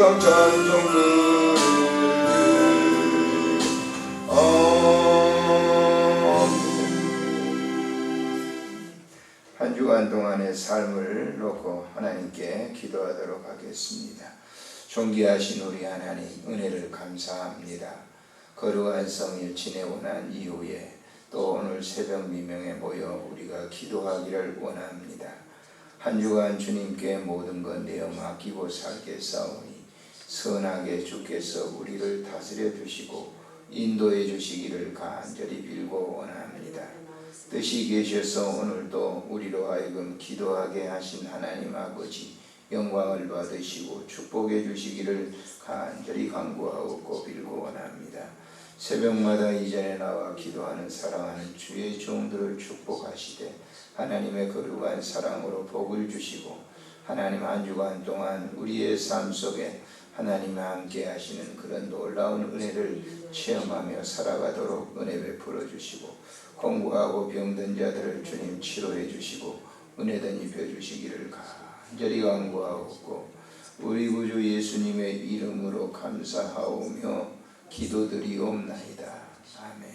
영광 찬송들을 한 주간 동안의 삶을 놓고 하나님께 기도하도록 하겠습니다. 존귀하신 우리 하나님, 은혜를 감사합니다. 거룩한 성일 지내고 난 이후에 또 오늘 새벽 미명에 모여 우리가 기도하기를 원합니다. 한 주간 주님께 모든 것 내어 맡기고 살겠사오니 선하게 주께서 우리를 다스려 주시고 인도해 주시기를 간절히 빌고 원합니다. 뜻이 계셔서 오늘도 우리로 하여금 기도하게 하신 하나님 아버지, 영광을 받으시고 축복해 주시기를 간절히 간구하고 빌고 원합니다. 새벽마다 이전에 나와 기도하는 사랑하는 주의 종들을 축복하시되 하나님의 거룩한 사랑으로 복을 주시고 하나님 한 주간 동안 우리의 삶 속에 하나님과 함께 하시는 그런 놀라운 은혜를 체험하며 살아가도록 은혜 베풀어 주시고 공부하고 병든 자들을 주님 치료해 주시고 은혜든 입혀 주시기를 간절히 간구하옵고 우리 구주 예수님의 이름으로 감사하오며 기도드리옵나이다. 아멘.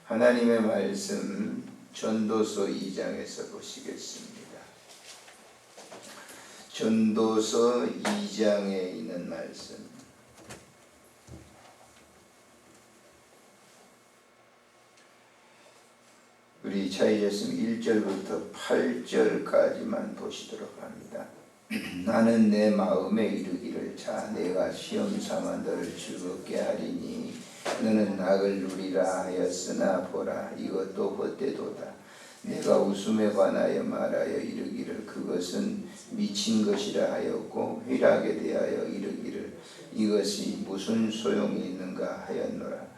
하나님의 말씀 전도서 2장에서 보시겠습니다. 전도서 2장에 있는 말씀, 우리 차이제씀 1절부터 8절까지만 보시도록 합니다. 나는 내 마음에 이르기를 자 내가 시험 삼아 너를 즐겁게 하리니 너는 낙을 누리라 하였으나 보라 이것도 헛되도다. 내가 웃음에 관하여 말하여 이르기를 그것은 미친 것이라 하였고 희락에 대하여 이르기를 이것이 무슨 소용이 있는가 하였노라.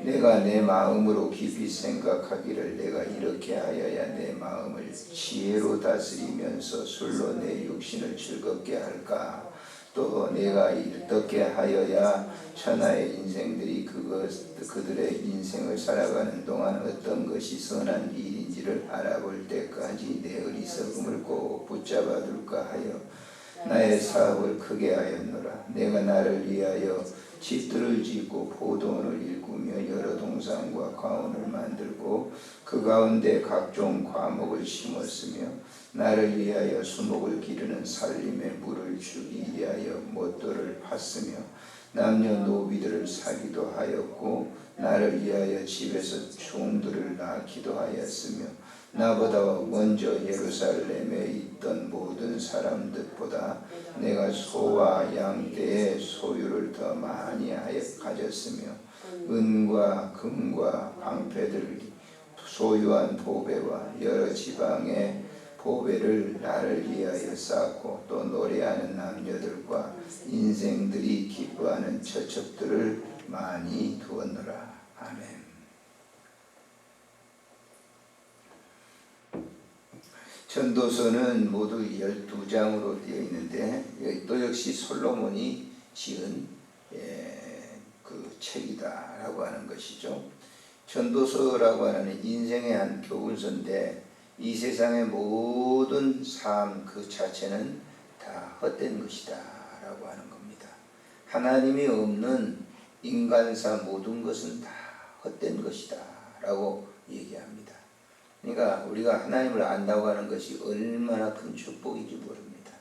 내가 내 마음으로 깊이 생각하기를 내가 이렇게 하여야 내 마음을 지혜로 다스리면서 술로 내 육신을 즐겁게 할까. 또 내가 어떻게 하여야 천하의 인생들이 그들의 인생을 살아가는 동안 어떤 것이 선한 일인지를 알아볼 때까지 내 어리석음을 꼭 붙잡아 둘까 하여 나의 사업을 크게 하였노라. 내가 나를 위하여 집들을 짓고 포도원을 일구며 여러 동산과 과원을 만들고 그 가운데 각종 과목을 심었으며 나를 위하여 수목을 기르는 살림에 물을 주기 위하여 못돌을 팠으며 남녀노비들을 사기도 하였고 나를 위하여 집에서 종들을 낳기도 하였으며 나보다 먼저 예루살렘에 있던 모든 사람들보다 내가 소와 양떼의 소유를 더 많이 가졌으며 은과 금과 방패들을 소유한 보배와 여러 지방의 보배를 나를 위하여 쌓고 또 노래하는 남녀들과 인생들이 기뻐하는 처첩들을 많이 두었노라. 아멘. 전도서는 모두 12장으로 되어 있는데 또 역시 솔로몬이 지은 그 책이다라고 하는 것이죠. 전도서라고 하는 인생의 한 교훈서인데 이 세상의 모든 삶 그 자체는 다 헛된 것이다 라고 하는 겁니다. 하나님이 없는 인간사 모든 것은 다 헛된 것이다 라고 얘기합니다. 그러니까 우리가 하나님을 안다고 하는 것이 얼마나 큰 축복인지 모릅니다.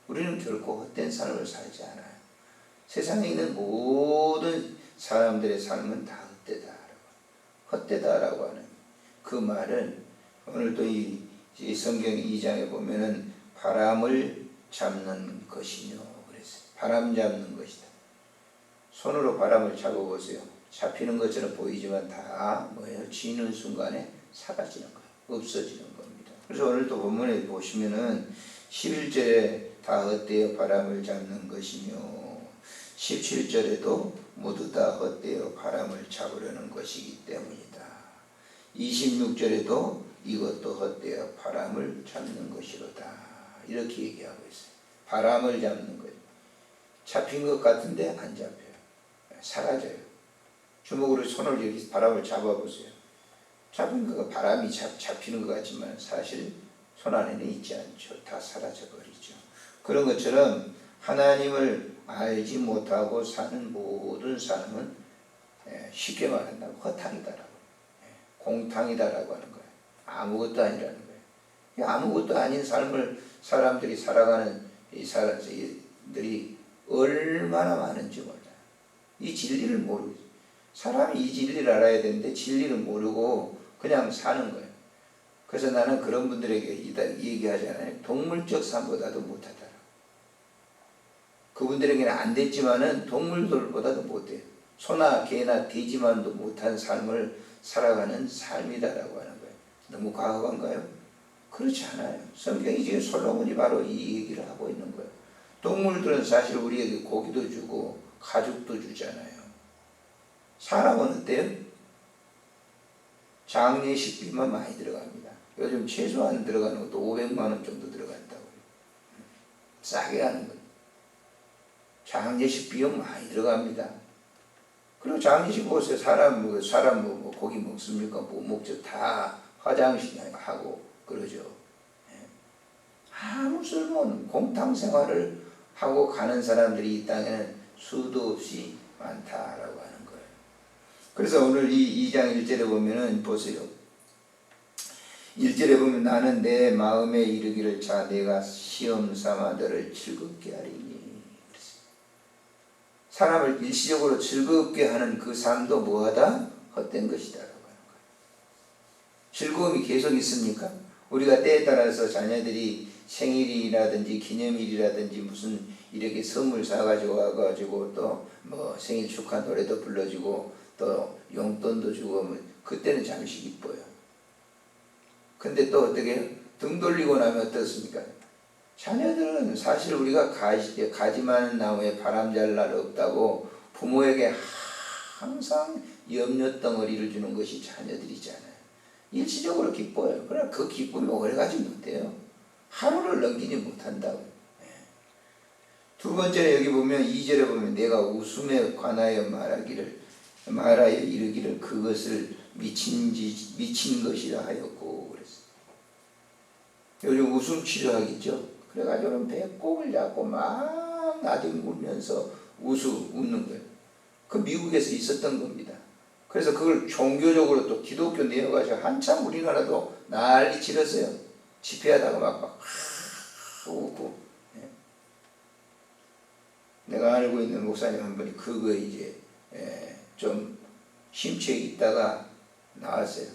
우리는 결코 헛된 삶을 살지 않아요. 세상에 있는 모든 사람들의 삶은 다 헛되다라고 하는 그 말은 오늘도 이 성경 2장에 보면은 바람을 잡는 것이뇨 그랬어요. 바람 잡는 것이다. 손으로 바람을 잡아보세요. 잡히는 것처럼 보이지만 다 뭐예요? 쥐는 순간에 사라지는 거예요. 없어지는 겁니다. 그래서 오늘도 본문에 보시면은 11절에 다 헛되어 바람을 잡는 것이며 17절에도 모두 다 헛되어 바람을 잡으려는 것이기 때문이다. 26절에도 이것도 헛되어 바람을 잡는 것이로다. 이렇게 얘기하고 있어요. 바람을 잡는 거예요. 잡힌 것 같은데 안 잡혀요. 사라져요. 주먹으로 손을 이렇게 바람을 잡아보세요. 잡은 거가 바람이 잡히는 것 같지만 사실 손 안에는 있지 않죠. 다 사라져 버리죠. 그런 것처럼 하나님을 알지 못하고 사는 모든 사람은 쉽게 말한다면 허탕이다라고, 공탕이다라고 하는 거예요. 아무것도 아니라는 거예요. 아무것도 아닌 삶을 사람들이 살아가는 이 사람들이 얼마나 많은지 몰라요. 이 진리를 모르고, 사람이 이 진리를 알아야 되는데 진리를 모르고 그냥 사는 거예요. 그래서 나는 그런 분들에게 얘기하잖아요. 동물적 삶보다도 못하다. 그분들에게는 안 됐지만은 동물들보다도 못해요. 소나 개나 돼지만도 못한 삶을 살아가는 삶이다라고 하는 거예요. 너무 과학한가요? 그렇지 않아요. 성경이 지금 솔로몬이 바로 이 얘기를 하고 있는 거예요. 동물들은 사실 우리에게 고기도 주고 가죽도 주잖아요. 사람은 어때요? 장례식비만 많이 들어갑니다. 요즘 최소한 들어가는 것도 500만 원 정도 들어간다고. 싸게 하는 거예요. 장례식 비용 많이 들어갑니다. 그리고 장례식 보세요. 사람 고기 먹습니까? 못 먹죠. 다 화장실 하고 그러죠. 아무 쓸모없는 공탕 생활을 하고 가는 사람들이 이 땅에는 수도 없이 많다라고 하는 거예요. 그래서 오늘 이 2장 1절에 보면은 보세요. 1절에 보면 나는 내 마음에 이르기를 자 내가 시험 삼아 너를 즐겁게 하리니. 사람을 일시적으로 즐겁게 하는 그 삶도 뭐하다? 헛된 것이다 라고 하는 거예요. 즐거움이 계속 있습니까? 우리가 때에 따라서 자녀들이 생일이라든지 기념일이라든지 무슨 이렇게 선물 사가지고 와가지고 또 뭐 생일 축하 노래도 불러주고 또 용돈도 주고 뭐 그때는 잠시 기뻐요. 근데 또 어떻게 등 돌리고 나면 어떻습니까? 자녀들은 사실 우리가 가지 많은 나무에 바람 잘 날 없다고 부모에게 항상 염려 덩어리를 주는 것이 자녀들이잖아요. 일시적으로 기뻐요. 그러나 그 기쁨이 오래가지 못해요. 하루를 넘기지 못한다고. 두 번째는 여기 보면 2절에 보면 내가 웃음에 관하여 말하여 이르기를 그것을 미친 것이라 하였고 그랬어요. 요즘 웃음 치료하겠죠. 그래가지고 배꼽을 잡고 막 나뒹굴면서 웃는 거예요. 그 미국에서 있었던 겁니다. 그래서 그걸 종교적으로 또 기독교 내어가지고 한참 우리나라도 난리 치렀어요. 집회하다가 막 웃고. 내가 알고 있는 목사님 한 분이 그거 이제 좀 심취해 있다가 나왔어요.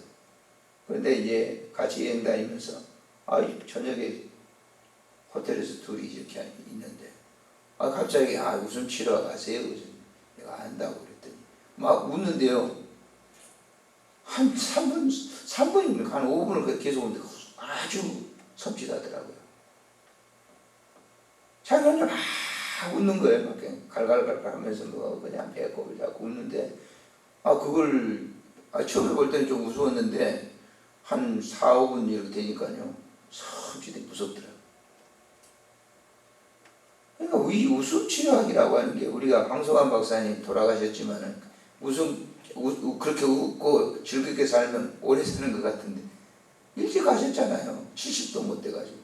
그런데 이제 같이 여행 다니면서 저녁에 호텔에서 둘이 이렇게 있는데 갑자기 웃음 치러 가세요. 그래서 내가 안다고 그랬더니 막 웃는데요. 한 3분이면 한 5분을 계속 웃는데 아주 섬찟하더라고요. 자기가 막 웃는 거예요. 막 갈갈갈갈 하면서 뭐 그냥 배꼽을 잡고 웃는데 그걸 처음에 볼 때는 좀 무서웠는데 한 4, 5분 이렇게 되니까요. 섬찟해 무섭더라고요. 그러니까 이 웃음 치료학이라고 하는 게 우리가 황성환 박사님 돌아가셨지만은 그렇게 웃고 즐겁게 살면 오래 사는 것 같은데 일찍 가셨잖아요. 70도 못 돼가지고.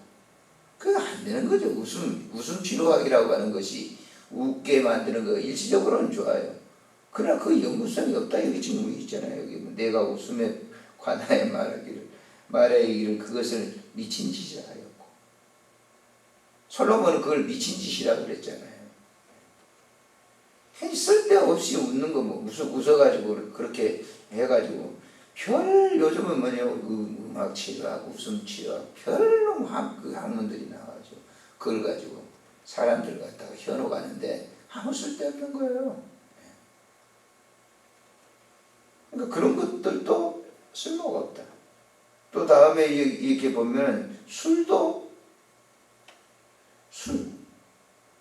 그게 안 되는 거죠. 웃음 치료학이라고 하는 것이 웃게 만드는 거 일시적으로는 좋아요. 그러나 그 연구성이 없다. 여기 지금 있잖아요. 여기 내가 웃음에 관하여 말하기를 그것을 미친 짓이라 하였고. 솔로몬은 그걸 미친 짓이라고 그랬잖아요. 쓸데없이 웃는 거 뭐 웃어가지고 그렇게 해가지고 요즘은 음악 치료하고 웃음 치료하고 별로 그 학문들이 나와가지고 그걸 가지고 사람들 갖다가 현혹하는데 아무 쓸데없는 거예요. 그러니까 그런 것들도 쓸모가 없다. 또 다음에 이렇게 보면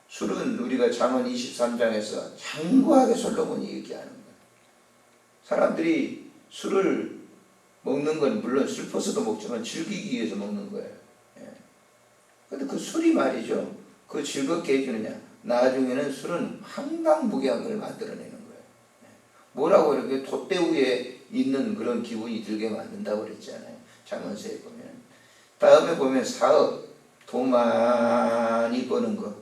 술은 우리가 잠언 23장에서 장구하게 솔로몬이 얘기하는 거예요. 사람들이 술을 먹는 건 물론 슬퍼서도 먹지만 즐기기 위해서 먹는 거예요. 그런데 그 술이 말이죠. 그 즐겁게 해주느냐. 나중에는 술은 한강무계한 걸 만들어내는 거예요. 뭐라고 이렇게 돛대 위에 있는 그런 기분이 들게 만든다고 그랬잖아요. 잠언서에 보면. 다음에 보면 사업, 돈 많이 버는 거.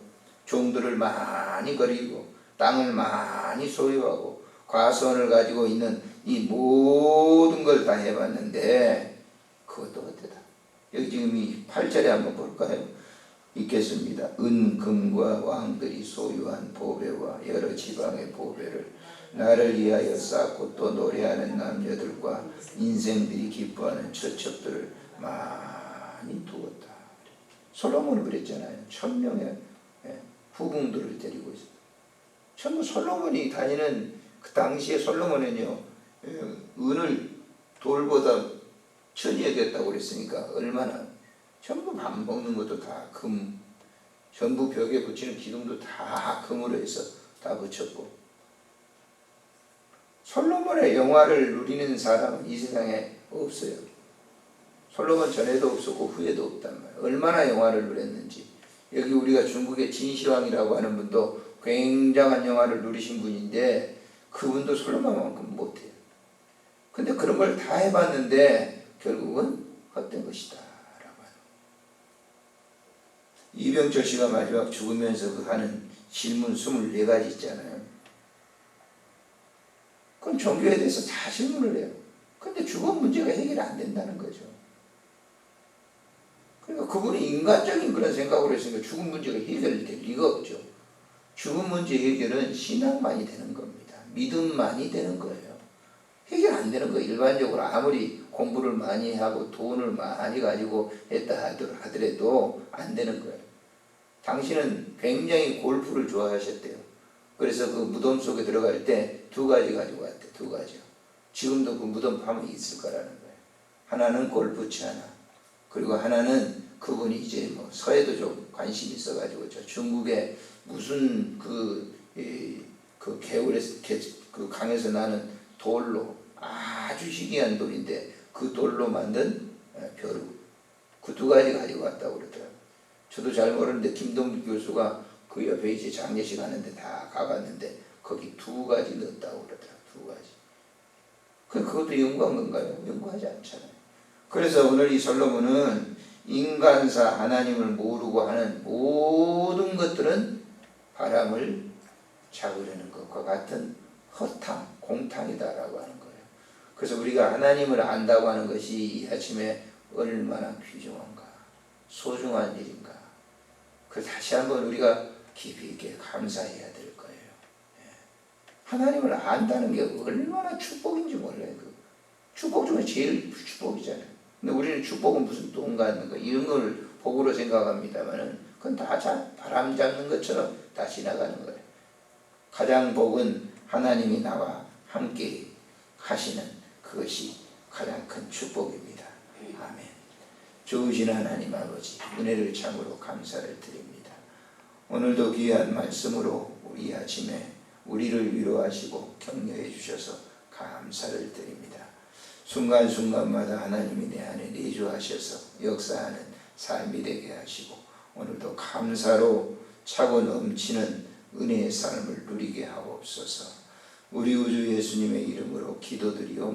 종들을 많이 거리고 땅을 많이 소유하고 과수원을 가지고 있는 이 모든 걸 다 해봤는데 그것도 어때다. 여기 지금 이 8절에 한번 볼까요? 읽겠습니다. 은, 금과 왕들이 소유한 보배와 여러 지방의 보배를 나를 위하여 쌓고 또 노래하는 남녀들과 인생들이 기뻐하는 처첩들을 많이 두었다. 솔로몬은 그랬잖아요. 1000명의 후궁들을 데리고 있어요. 전부 솔로몬이 다니는 그 당시에 솔로몬은요, 은을 돌보다 천이 여겼다고 그랬으니까 얼마나 전부 밥 먹는 것도 다 금, 전부 벽에 붙이는 기둥도 다 금으로 해서 다 붙였고, 솔로몬의 영화를 누리는 사람은 이 세상에 없어요. 솔로몬 전에도 없었고 후에도 없단 말이에요. 얼마나 영화를 누렸는지. 여기 우리가 중국의 진시황이라고 하는 분도 굉장한 영화를 누리신 분인데 그분도 솔로몬만큼 못해요. 근데 그런 걸 다 해봤는데 결국은 헛된 것이다 라고 하는. 이병철 씨가 마지막 죽으면서 하는 질문 24가지 있잖아요. 그건 종교에 대해서 다 질문을 해요. 근데 죽음 문제가 해결이 안 된다는 거죠. 그러니까 그분이 인간적인 그런 생각으로 했으니까 죽음 문제가 해결될 리가 없죠. 죽음 문제 해결은 신앙만이 되는 겁니다. 믿음만이 되는 거예요. 해결 안 되는 거예요. 일반적으로 아무리 공부를 많이 하고 돈을 많이 가지고 했다 하더라도 안 되는 거예요. 당신은 굉장히 골프를 좋아하셨대요. 그래서 그 무덤 속에 들어갈 때 2가지 가지고 왔대. 2가지요. 지금도 그 무덤 파면 있을 거라는 거예요. 하나는 골프치 하나. 그리고 하나는 그분이 이제 뭐 서해도 좀 관심이 있어가지고 저 중국에 무슨 그 개울에 그 강에서 나는 돌로 아주 희귀한 돌인데 그 돌로 만든 벼루 그 2가지 가지고 왔다고 그러더라고요. 저도 잘 모르는데 김동길 교수가 그 옆에 이제 장례식 하는데 다 가봤는데 거기 2가지 넣었다고 그러더라고요. 2가지. 그것도 연구한 건가요? 연구하지 않잖아요. 그래서 오늘 이 솔로몬은 인간사 하나님을 모르고 하는 모든 것들은 바람을 잡으려는 것과 같은 허탕, 공탕이다라고 하는 거예요. 그래서 우리가 하나님을 안다고 하는 것이 이 아침에 얼마나 귀중한가, 소중한 일인가. 그래서 다시 한번 우리가 깊이 있게 감사해야 될 거예요. 하나님을 안다는 게 얼마나 축복인지 몰라요. 그 축복 중에 제일 축복이잖아요. 근데 우리는 축복은 무슨 돈 갖는 거 이런 걸 복으로 생각합니다만은 그건 다 바람 잡는 것처럼 다 지나가는 거예요. 가장 복은 하나님이 나와 함께 하시는 그것이 가장 큰 축복입니다. 아멘. 좋으신 하나님 아버지 은혜를 참으로 감사를 드립니다. 오늘도 귀한 말씀으로 우리 아침에 우리를 위로하시고 격려해 주셔서 감사를 드립니다. 순간순간마다 하나님이 내 안에 내주하셔서 역사하는 삶이 되게 하시고 오늘도 감사로 차고 넘치는 은혜의 삶을 누리게 하옵소서. 우리 우주 예수님의 이름으로 기도드리옵나이다.